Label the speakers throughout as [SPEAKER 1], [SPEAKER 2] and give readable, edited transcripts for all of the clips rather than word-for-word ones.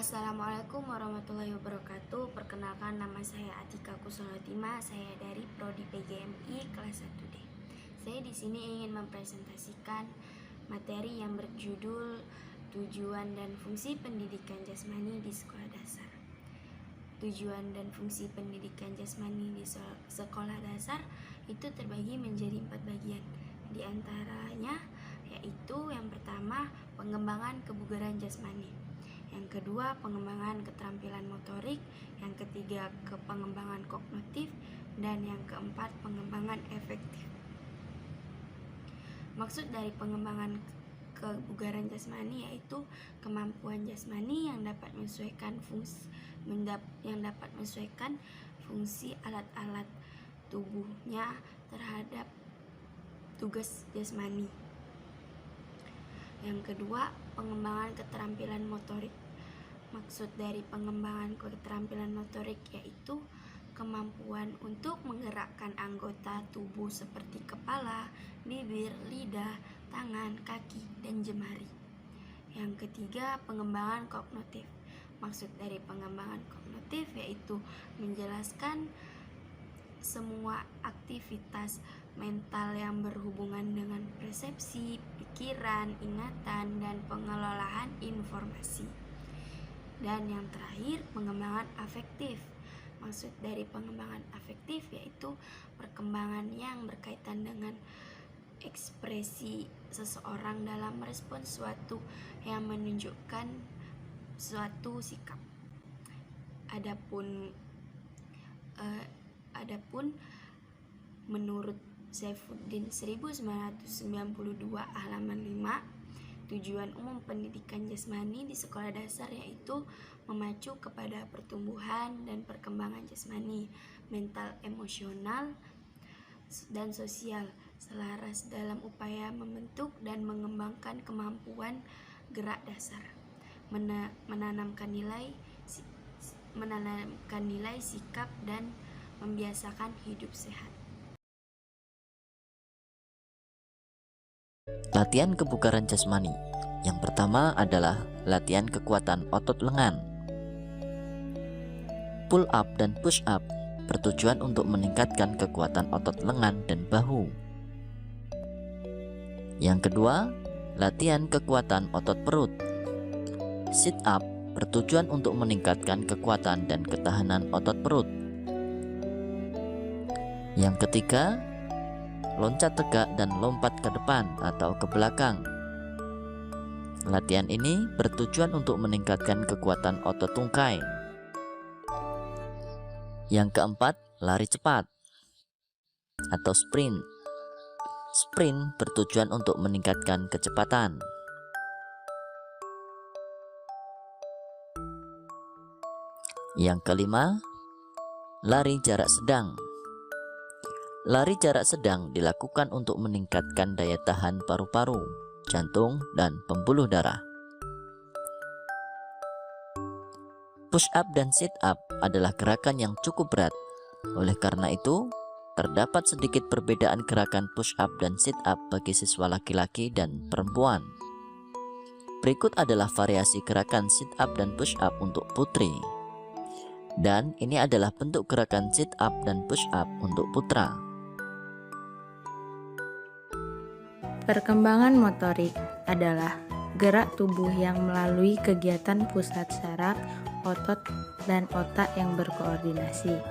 [SPEAKER 1] Assalamualaikum warahmatullahi wabarakatuh. Perkenalkan, nama saya Atika Kusolotima. Saya dari Prodi PGMI kelas 1D. Saya di sini ingin mempresentasikan materi yang berjudul Tujuan dan Fungsi Pendidikan Jasmani di Sekolah Dasar. Tujuan dan fungsi pendidikan jasmani di sekolah dasar itu terbagi menjadi 4 bagian. Di antaranya yaitu yang pertama, pengembangan kebugaran jasmani. Yang kedua, pengembangan keterampilan motorik. Yang ketiga, pengembangan kognitif. Dan yang keempat, pengembangan efektif. Maksud dari pengembangan kebugaran jasmani yaitu kemampuan jasmani yang dapat menyesuaikan fungsi alat-alat tubuhnya terhadap tugas jasmani. Yang kedua, pengembangan keterampilan motorik. Maksud dari pengembangan keterampilan motorik yaitu kemampuan untuk menggerakkan anggota tubuh seperti kepala, bibir, lidah, tangan, kaki, dan jemari. Yang ketiga, pengembangan kognitif. Maksud dari pengembangan kognitif yaitu menjelaskan semua aktivitas mental yang berhubungan dengan persepsi, pikiran, ingatan, dan pengelolaan informasi. Dan yang terakhir, pengembangan afektif. Maksud dari pengembangan afektif yaitu perkembangan yang berkaitan dengan ekspresi seseorang dalam merespons sesuatu yang menunjukkan suatu sikap. Adapun menurut Saifuddin 1992 halaman 5, tujuan umum pendidikan jasmani di sekolah dasar yaitu memacu kepada pertumbuhan dan perkembangan jasmani, mental, emosional, dan sosial selaras dalam upaya membentuk dan mengembangkan kemampuan gerak dasar, menanamkan nilai sikap, dan membiasakan hidup sehat.
[SPEAKER 2] Latihan kebugaran jasmani. Yang pertama adalah latihan kekuatan otot lengan. Pull up dan push up bertujuan untuk meningkatkan kekuatan otot lengan dan bahu. Yang kedua, latihan kekuatan otot perut. Sit up bertujuan untuk meningkatkan kekuatan dan ketahanan otot perut. Yang ketiga, loncat tegak dan lompat ke depan atau ke belakang. Latihan ini bertujuan untuk meningkatkan kekuatan otot tungkai. Yang keempat, lari cepat atau sprint. Sprint bertujuan untuk meningkatkan kecepatan. Yang kelima, lari jarak sedang. Lari jarak sedang dilakukan untuk meningkatkan daya tahan paru-paru, jantung, dan pembuluh darah. Push up dan sit up adalah gerakan yang cukup berat. Oleh karena itu, terdapat sedikit perbedaan gerakan push up dan sit up bagi siswa laki-laki dan perempuan. Berikut adalah variasi gerakan sit up dan push up untuk putri. Dan ini adalah bentuk gerakan sit up dan push up untuk putra.
[SPEAKER 3] Perkembangan motorik adalah gerak tubuh yang melalui kegiatan pusat saraf, otot, dan otak yang berkoordinasi.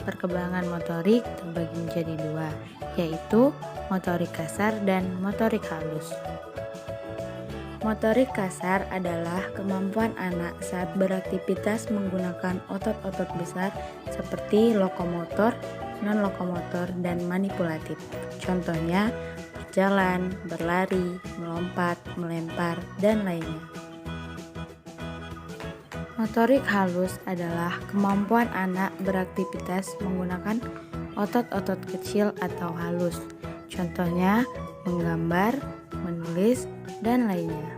[SPEAKER 3] Perkembangan motorik terbagi menjadi dua, yaitu motorik kasar dan motorik halus. Motorik kasar adalah kemampuan anak saat beraktivitas menggunakan otot-otot besar seperti lokomotor, non-lokomotor, dan manipulatif. Contohnya, berjalan, berlari, melompat, melempar, dan lainnya. Motorik halus adalah kemampuan anak beraktivitas menggunakan otot-otot kecil atau halus. Contohnya, menggambar, menulis, dan lainnya.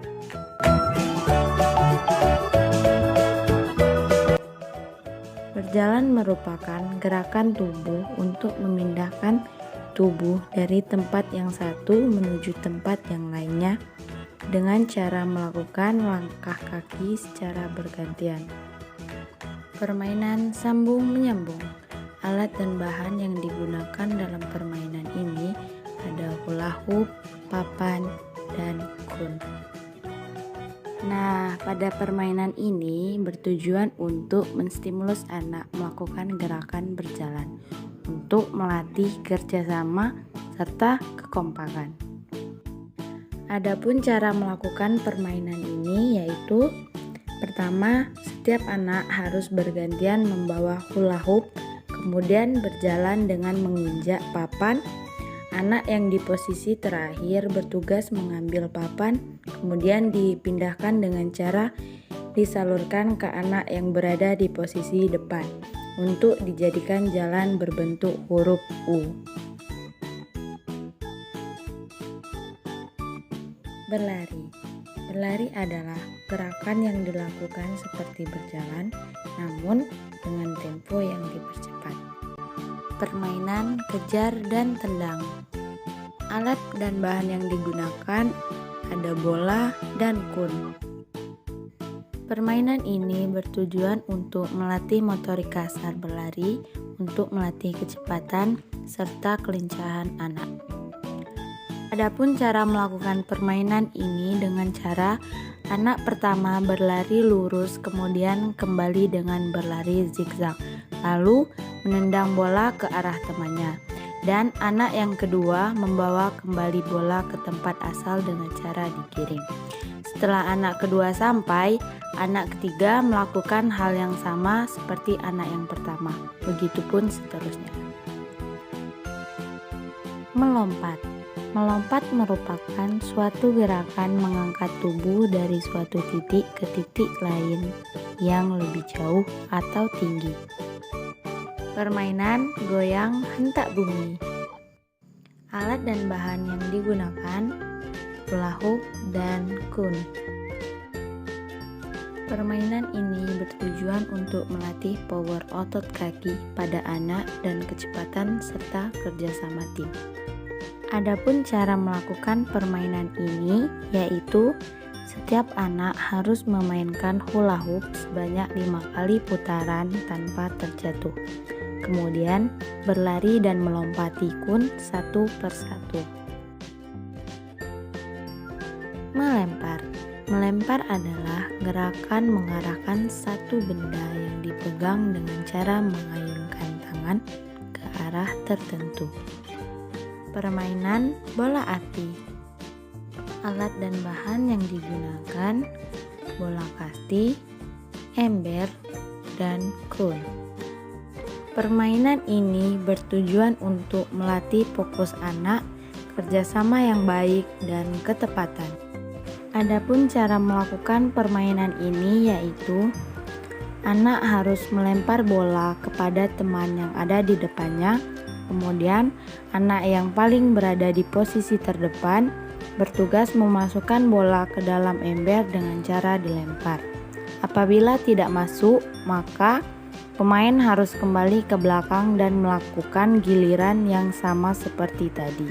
[SPEAKER 3] Berjalan merupakan gerakan tubuh untuk memindahkan tubuh dari tempat yang satu menuju tempat yang lainnya dengan cara melakukan langkah kaki secara bergantian. Permainan sambung-menyambung. Alat dan bahan yang digunakan dalam permainan ini ada hula hoop, papan, dan kun. Nah, pada permainan ini bertujuan untuk menstimulus anak melakukan gerakan berjalan untuk melatih kerjasama serta kekompakan. Adapun cara melakukan permainan ini yaitu pertama, setiap anak harus bergantian membawa hula hoop, kemudian berjalan dengan menginjak papan. Anak yang di posisi terakhir bertugas mengambil papan, kemudian dipindahkan dengan cara disalurkan ke anak yang berada di posisi depan untuk dijadikan jalan berbentuk huruf U. Berlari. Berlari adalah gerakan yang dilakukan seperti berjalan, namun dengan tempo yang dipercepat. Permainan kejar dan tendang. Alat dan bahan yang digunakan ada bola dan kun. Permainan ini bertujuan untuk melatih motorik kasar berlari, untuk melatih kecepatan serta kelincahan anak. Adapun cara melakukan permainan ini dengan cara anak pertama berlari lurus, kemudian kembali dengan berlari zigzag, lalu menendang bola ke arah temannya, dan anak yang kedua membawa kembali bola ke tempat asal dengan cara digiring. Setelah anak kedua sampai, anak ketiga melakukan hal yang sama seperti anak yang pertama, begitupun seterusnya. Melompat. Melompat merupakan suatu gerakan mengangkat tubuh dari suatu titik ke titik lain yang lebih jauh atau tinggi. Permainan goyang hentak bumi. Alat dan bahan yang digunakan hula hoop dan kun. Permainan ini bertujuan untuk melatih power otot kaki pada anak dan kecepatan serta kerjasama tim. Adapun cara melakukan permainan ini yaitu setiap anak harus memainkan hula hoop sebanyak 5 kali putaran tanpa terjatuh. Kemudian berlari dan melompati kun satu persatu. Melempar. Melempar adalah gerakan mengarahkan satu benda yang dipegang dengan cara mengayunkan tangan ke arah tertentu. Permainan bola api. Alat dan bahan yang digunakan bola kasti, ember, dan kun. Permainan ini bertujuan untuk melatih fokus anak, kerjasama yang baik, dan ketepatan. Adapun cara melakukan permainan ini yaitu anak harus melempar bola kepada teman yang ada di depannya, kemudian anak yang paling berada di posisi terdepan bertugas memasukkan bola ke dalam ember dengan cara dilempar. Apabila tidak masuk, maka pemain harus kembali ke belakang dan melakukan giliran yang sama seperti tadi.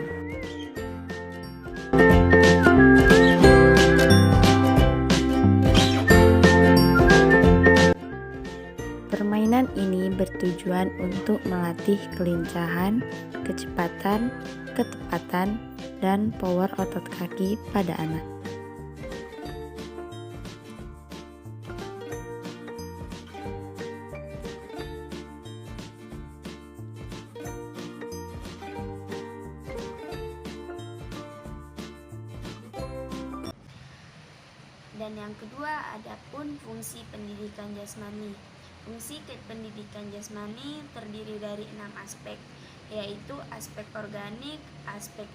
[SPEAKER 3] Permainan ini bertujuan untuk melatih kelincahan, kecepatan, ketepatan, dan power otot kaki pada anak.
[SPEAKER 1] Dan yang kedua, adapun fungsi pendidikan jasmani. Fungsi pendidikan jasmani terdiri dari 6 aspek, yaitu aspek organik, aspek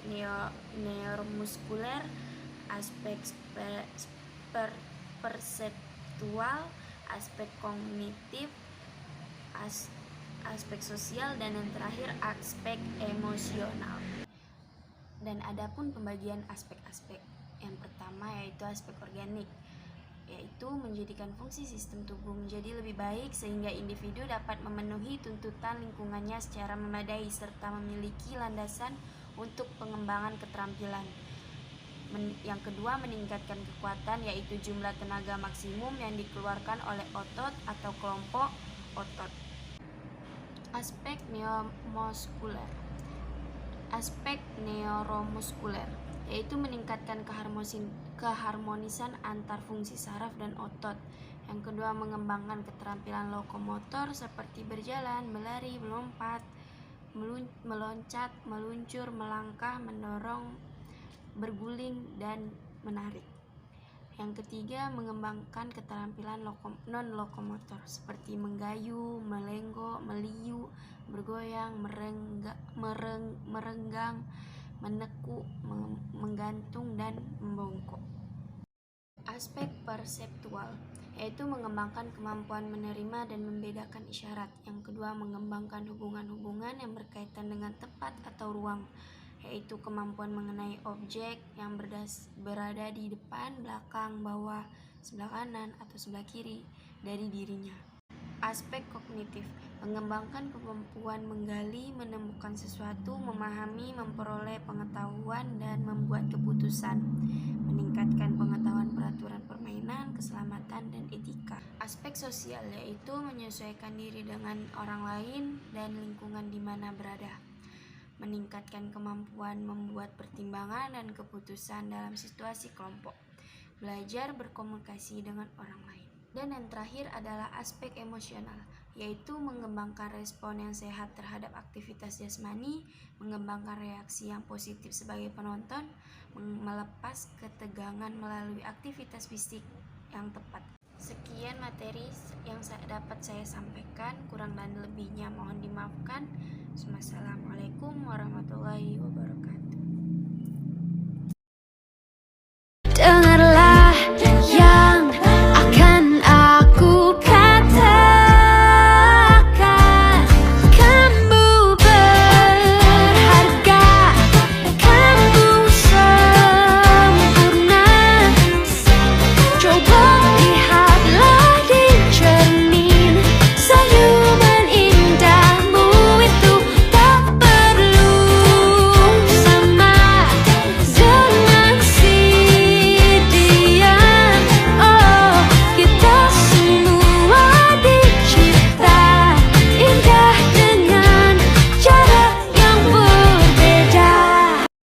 [SPEAKER 1] neuromuskuler, aspek perseptual, aspek kognitif, aspek sosial, dan yang terakhir aspek emosional. Dan adapun pembagian aspek-aspek, yang pertama yaitu aspek organik, yaitu menjadikan fungsi sistem tubuh menjadi lebih baik sehingga individu dapat memenuhi tuntutan lingkungannya secara memadai serta memiliki landasan untuk pengembangan keterampilan. Yang kedua, meningkatkan kekuatan, yaitu jumlah tenaga maksimum yang dikeluarkan oleh otot atau kelompok otot. Aspek neuromuskuler yaitu meningkatkan keharmonisan antar fungsi saraf dan otot. Yang kedua, mengembangkan keterampilan lokomotor seperti berjalan, berlari, melompat, meloncat, meluncur, melangkah, mendorong, berguling, dan menarik. Yang ketiga, mengembangkan keterampilan non-lokomotor seperti menggayu, melenggok, meliu, bergoyang, merenggang, menekuk, menggantung, dan membongkok. Aspek perseptual yaitu mengembangkan kemampuan menerima dan membedakan isyarat. Yang kedua, mengembangkan hubungan-hubungan yang berkaitan dengan tempat atau ruang, yaitu kemampuan mengenai objek yang berada di depan, belakang, bawah, sebelah kanan, atau sebelah kiri dari dirinya. Aspek kognitif, mengembangkan kemampuan menggali, menemukan sesuatu, memahami, memperoleh pengetahuan, dan membuat keputusan. Meningkatkan pengetahuan peraturan permainan, keselamatan, dan etika. Aspek sosial yaitu menyesuaikan diri dengan orang lain dan lingkungan di mana berada. Meningkatkan kemampuan membuat pertimbangan dan keputusan dalam situasi kelompok. Belajar berkomunikasi dengan orang lain. Dan yang terakhir adalah aspek emosional, yaitu mengembangkan respon yang sehat terhadap aktivitas jasmani, mengembangkan reaksi yang positif sebagai penonton, melepas ketegangan melalui aktivitas fisik yang tepat. Sekian materi yang dapat saya sampaikan, kurang dan lebihnya mohon dimaafkan. Wassalamualaikum warahmatullahi wabarakatuh.